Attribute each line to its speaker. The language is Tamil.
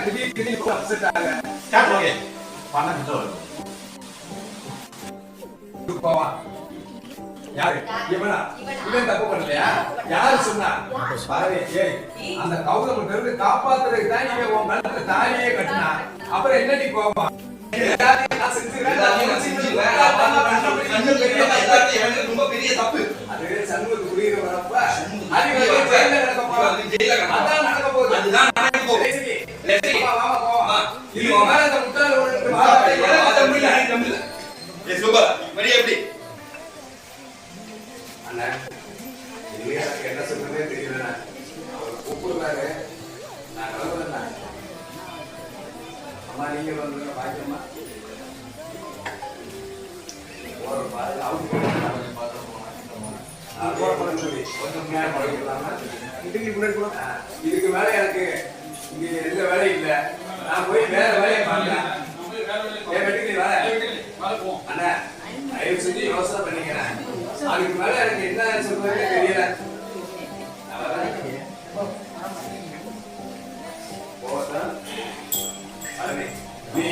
Speaker 1: திடீர்னு அப்செட் ஆக பணம் போவான். யாரு இவனா? இவன் தப்பு பண்ணலையா? யாரு சொன்னா? பாரு, ஏய் அந்த கௌதம இருந்து காப்பாத்துறதுக்கு தான் நீங்க உன் கழுத்துல தாலியே கட்டினா. அப்புறம் என்னடி கோபம்? ரொம்ப பெரிய தப்பு. அது சண்முகத்துக்கு புரியுற வரப்ப அதான் நடக்க போகுது. அதுதான் நடக்க போகுது. இது மேல அந்த முட்டாள் எப்படி அண்ணா எனக்கு என்ன சொல்றதே தெரியல. அவர் கூப்பிடுறாரு, நான் கிளம்புறேன். அம்மா நீங்க வந்து பாக்கமா ஒரு பாரு அவுட் இதுக்கு மேல எனக்கு இங்க எந்த வேலையும் இல்ல. நான் போய் வேற வேலையை பார்க்கிறேன். அண்ணா தயவு செஞ்சு யோசனை பண்ணிக்கிறேன். அதுக்கு மேல எனக்கு என்ன சொல்றதுன்னு தெரியல.